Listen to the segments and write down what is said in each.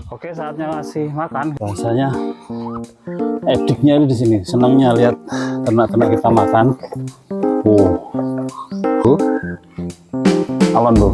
Oke, saatnya ngasih makan. Bahasanya ediknya ini di sini. Senangnya lihat ternak-ternak kita makan. Tuh, awan bro.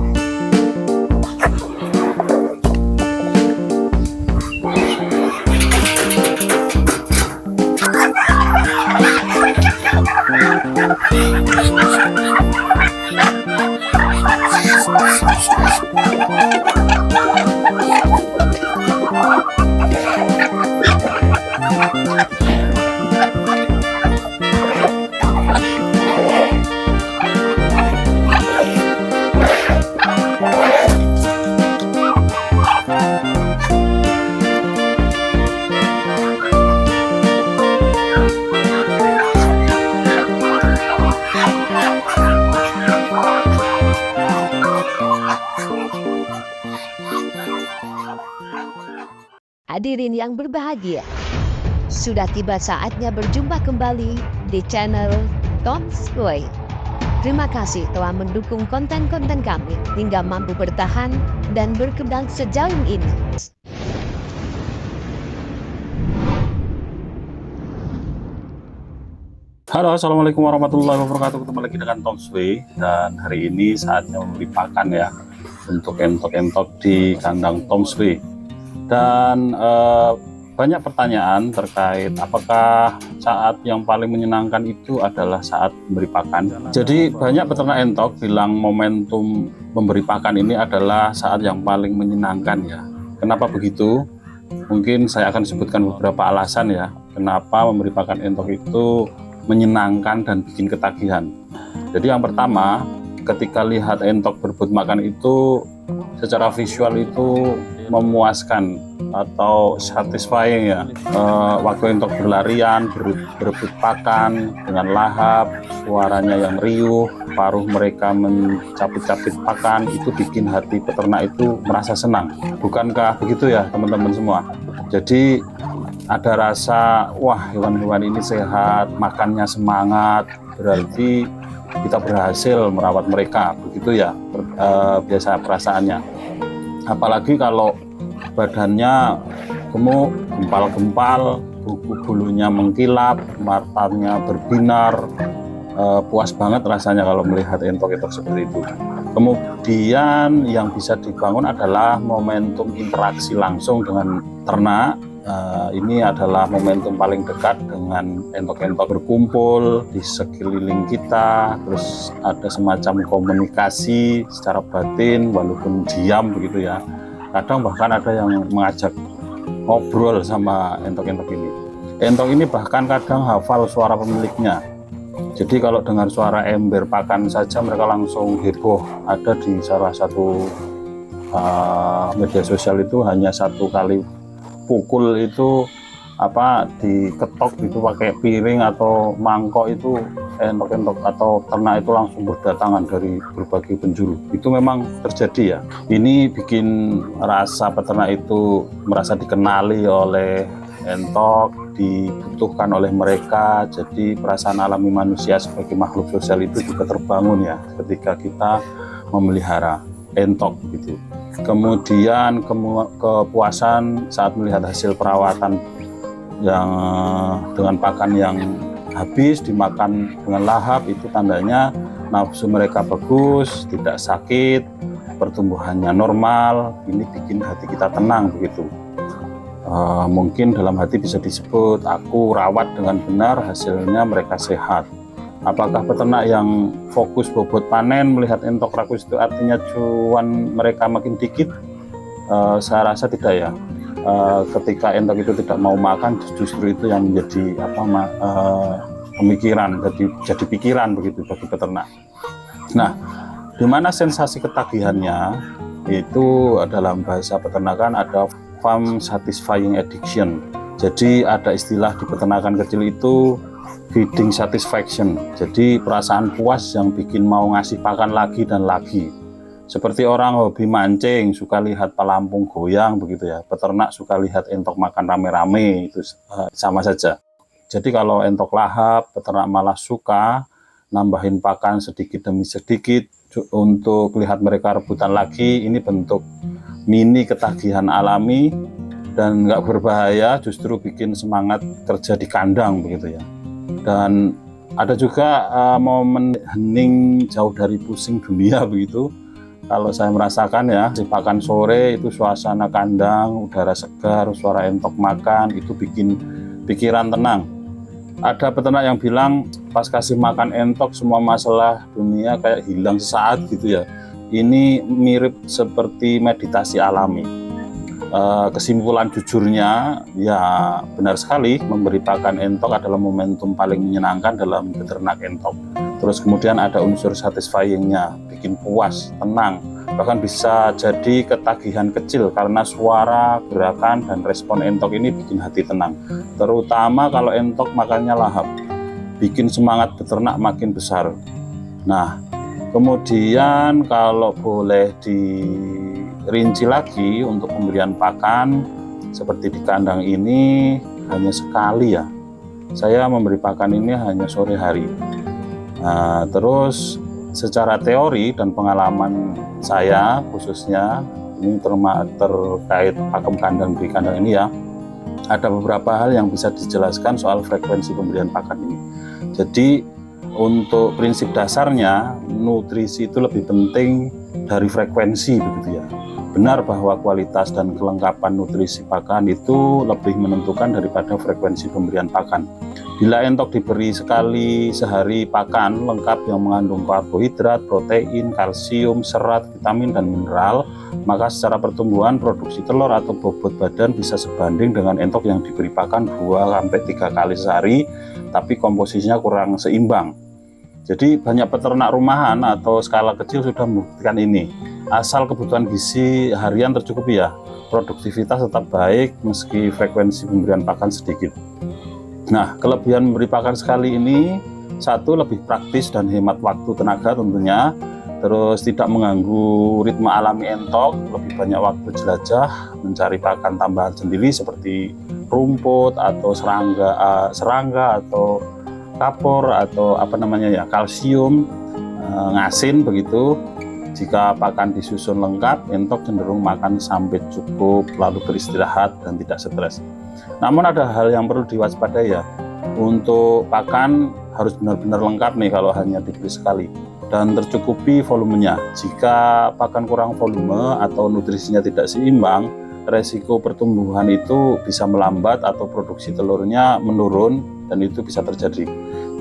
Hadirin yang berbahagia, sudah tiba saatnya berjumpa kembali di channel Tom's Way. Terima kasih telah mendukung konten-konten kami hingga mampu bertahan dan berkembang sejauh ini. Halo, assalamualaikum warahmatullahi wabarakatuh. Ketemu lagi dengan Tom's Way, dan hari ini saatnya memberi pakan ya untuk entok-entok di kandang Tom's Way. Dan banyak pertanyaan terkait apakah saat yang paling menyenangkan itu adalah saat memberi pakan. Jadi banyak peternak entok bilang momentum memberi pakan ini adalah saat yang paling menyenangkan ya. Kenapa begitu? Mungkin saya akan sebutkan beberapa alasan ya kenapa memberi pakan entok itu menyenangkan dan bikin ketagihan. Jadi yang pertama, ketika lihat entok berebut makan itu secara visual itu memuaskan atau satisfying ya. Waktu entok berlarian, berebut pakan dengan lahap, suaranya yang riuh, paruh mereka mencapit-capit pakan, itu bikin hati peternak itu merasa senang. Bukankah begitu ya teman-teman semua? Jadi ada rasa, wah hewan-hewan ini sehat, makannya semangat, berarti kita berhasil merawat mereka, begitu ya biasa perasaannya. Apalagi kalau badannya gemuk, gempal-gempal, bulu-bulunya mengkilap, matanya berbinar, puas banget rasanya kalau melihat entok-entok seperti itu. Kemudian yang bisa dibangun adalah momentum interaksi langsung dengan ternak. Ini adalah momentum paling dekat dengan entok-entok berkumpul di sekeliling kita, terus ada semacam komunikasi secara batin walaupun diam begitu ya. Kadang bahkan ada yang mengajak ngobrol sama entok-entok ini. Entok ini bahkan kadang hafal suara pemiliknya. Jadi kalau dengar suara ember pakan saja mereka langsung heboh. Ada di salah satu media sosial itu hanya satu kali pukul itu diketok itu pakai piring atau mangkok, itu entok-entok atau ternak itu langsung berdatangan dari berbagai penjuru. Itu memang terjadi ya. Ini bikin rasa peternak itu merasa dikenali oleh entok, dibutuhkan oleh mereka. Jadi perasaan alami manusia sebagai makhluk sosial itu juga terbangun ya ketika kita memelihara entok gitu. Kemudian kepuasan saat melihat hasil perawatan yang dengan pakan yang habis dimakan dengan lahap, itu tandanya nafsu mereka bagus, tidak sakit, pertumbuhannya normal. Ini bikin hati kita tenang begitu. Mungkin dalam hati bisa disebut, aku rawat dengan benar, hasilnya mereka sehat. Apakah peternak yang fokus bobot panen melihat entok rakus itu artinya cuan mereka makin dikit? Saya rasa tidak ya. Ketika entok itu tidak mau makan, justru itu yang menjadi pemikiran, jadi pikiran begitu bagi peternak. Nah, di mana sensasi ketagihannya itu dalam bahasa peternakan ada farm satisfying addiction. Jadi ada istilah di peternakan kecil itu feeding satisfaction. Jadi perasaan puas yang bikin mau ngasih pakan lagi dan lagi. Seperti orang hobi mancing, suka lihat pelampung goyang begitu ya. Peternak suka lihat entok makan rame-rame, itu sama saja. Jadi kalau entok lahap, peternak malah suka nambahin pakan sedikit demi sedikit, untuk lihat mereka rebutan lagi. Ini bentuk mini ketagihan alami dan nggak berbahaya, justru bikin semangat kerja di kandang begitu ya. Dan ada juga momen hening jauh dari pusing dunia begitu. Kalau saya merasakan ya, di pakan sore itu suasana kandang, udara segar, suara entok makan, itu bikin pikiran tenang. Ada peternak yang bilang pas kasih makan entok semua masalah dunia kayak hilang sesaat gitu ya. Ini mirip seperti meditasi alami. Kesimpulan jujurnya ya benar sekali, memberi pakan entok adalah momentum paling menyenangkan dalam beternak entok. Terus kemudian ada unsur satisfyingnya, bikin puas, tenang, bahkan bisa jadi ketagihan kecil karena suara, gerakan, dan respon entok ini bikin hati tenang. Terutama kalau entok makannya lahap, bikin semangat beternak makin besar. Nah, kemudian kalau boleh dirinci lagi untuk pemberian pakan, seperti di kandang ini hanya sekali ya. Saya memberi pakan ini hanya sore hari. Nah, terus secara teori dan pengalaman saya khususnya, ini terkait pakem kandang di kandang ini ya, ada beberapa hal yang bisa dijelaskan soal frekuensi pemberian pakan ini. Jadi untuk prinsip dasarnya, nutrisi itu lebih penting dari frekuensi begitu ya. Benar bahwa kualitas dan kelengkapan nutrisi pakan itu lebih menentukan daripada frekuensi pemberian pakan. Bila entok diberi sekali sehari pakan lengkap yang mengandung karbohidrat, protein, kalsium, serat, vitamin, dan mineral, maka secara pertumbuhan, produksi telur atau bobot badan bisa sebanding dengan entok yang diberi pakan 2-3 kali sehari, tapi komposisinya kurang seimbang. Jadi banyak peternak rumahan atau skala kecil sudah membuktikan ini. Asal kebutuhan gizi harian tercukupi ya, produktivitas tetap baik meski frekuensi pemberian pakan sedikit. Nah, kelebihan memberi pakan sekali ini, satu, lebih praktis dan hemat waktu tenaga tentunya. Terus tidak mengganggu ritme alami entok, lebih banyak waktu jelajah mencari pakan tambahan sendiri seperti rumput atau serangga atau kapur atau kalsium, ngasin begitu. Jika pakan disusun lengkap, entok cenderung makan sampai cukup lalu beristirahat dan tidak stres. Namun ada hal yang perlu diwaspadai ya. Untuk pakan harus benar-benar lengkap nih kalau hanya diberi sekali dan tercukupi volumenya. Jika pakan kurang volume atau nutrisinya tidak seimbang, resiko pertumbuhan itu bisa melambat atau produksi telurnya menurun dan itu bisa terjadi.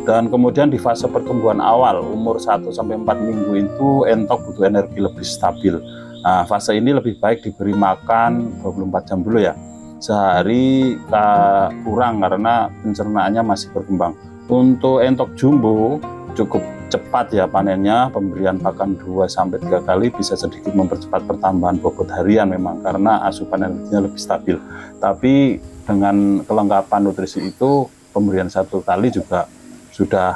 Dan kemudian di fase pertumbuhan awal, umur 1-4 minggu itu entok butuh energi lebih stabil. Nah, fase ini lebih baik diberi makan 24 jam dulu ya. Sehari kurang karena pencernaannya masih berkembang. Untuk entok jumbo cukup cepat ya panennya, pemberian pakan 2-3 kali bisa sedikit mempercepat pertambahan bobot harian memang karena asupan energinya lebih stabil. Tapi dengan kelengkapan nutrisi itu pemberian 1 kali juga sudah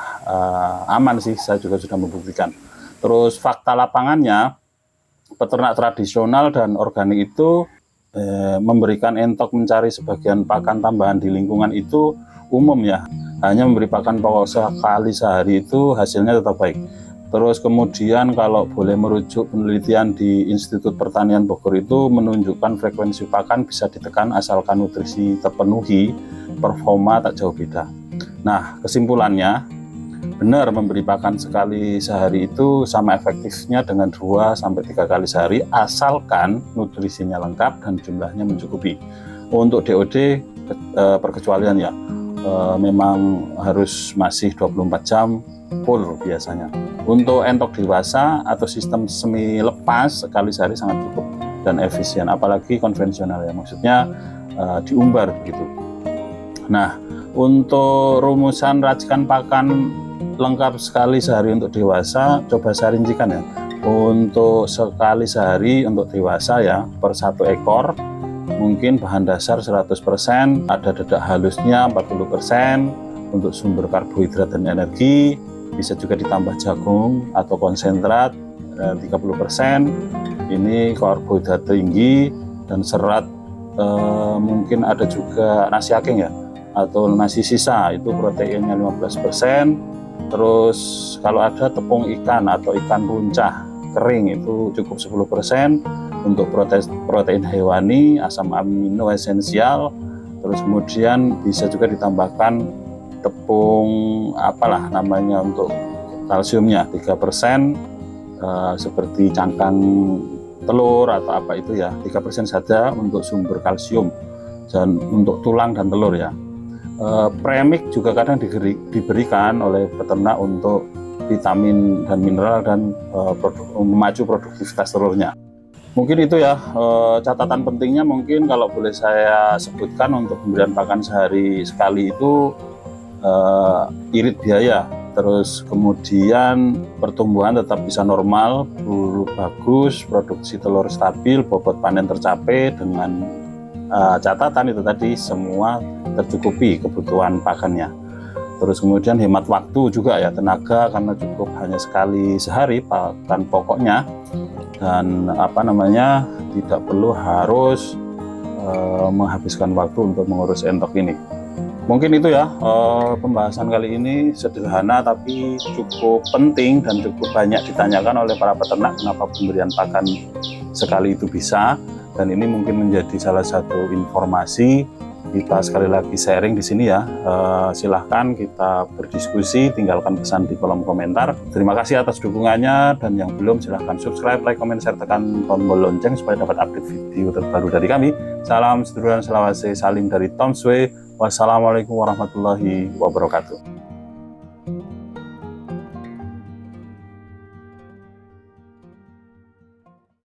aman sih, saya juga sudah membuktikan. Terus fakta lapangannya, peternak tradisional dan organik itu memberikan entok mencari sebagian pakan tambahan di lingkungan itu umum ya. Hanya memberi pakan pokok sekali sehari itu hasilnya tetap baik. Terus kemudian kalau boleh merujuk penelitian di Institut Pertanian Bogor itu menunjukkan frekuensi pakan bisa ditekan asalkan nutrisi terpenuhi, performa tak jauh beda. Nah, kesimpulannya, benar memberi pakan sekali sehari itu sama efektifnya dengan 2-3 kali sehari asalkan nutrisinya lengkap dan jumlahnya mencukupi. Untuk DOD perkecualian ya, memang harus masih 24 jam full biasanya. Untuk entok dewasa atau sistem semi lepas sekali sehari sangat cukup dan efisien, apalagi konvensional ya, maksudnya diumbar gitu. Nah, untuk rumusan racikan pakan lengkap sekali sehari untuk dewasa, coba saya rincikan ya. Untuk sekali sehari untuk dewasa ya, per 1 ekor, mungkin bahan dasar 100%, ada dedak halusnya 40%, untuk sumber karbohidrat dan energi, bisa juga ditambah jagung atau konsentrat 30%, ini karbohidrat tinggi, dan serat mungkin ada juga nasi aking ya, atau nasi sisa itu proteinnya 15%. Terus kalau ada tepung ikan atau ikan runcah kering itu cukup 10%. Untuk protein hewani, asam amino esensial, terus kemudian bisa juga ditambahkan tepung apalah namanya untuk kalsiumnya 3%, seperti cangkang telur atau apa itu ya, 3% saja untuk sumber kalsium dan untuk tulang dan telur ya. Premix juga kadang diberikan oleh peternak untuk vitamin dan mineral dan memacu produktivitas telurnya. Mungkin itu ya catatan pentingnya, mungkin kalau boleh saya sebutkan untuk pemberian pakan sehari sekali itu irit biaya, terus kemudian pertumbuhan tetap bisa normal, bulu bagus, produksi telur stabil, bobot panen tercapai dengan catatan itu tadi semua tercukupi kebutuhan pakannya. Terus kemudian hemat waktu juga ya, tenaga karena cukup hanya sekali sehari pakan pokoknya, dan tidak perlu harus menghabiskan waktu untuk mengurus entok ini. Mungkin itu ya pembahasan kali ini, sederhana tapi cukup penting dan cukup banyak ditanyakan oleh para peternak kenapa pemberian pakan sekali itu bisa, dan ini mungkin menjadi salah satu informasi. Kita sekali lagi sharing di sini ya. Silahkan kita berdiskusi, tinggalkan pesan di kolom komentar. Terima kasih atas dukungannya, dan yang belum silahkan subscribe, like, komen, share, tekan tombol lonceng supaya dapat update video terbaru dari kami. Salam sedulur dan selawase, salim dari Tom's Way. Wassalamualaikum warahmatullahi wabarakatuh.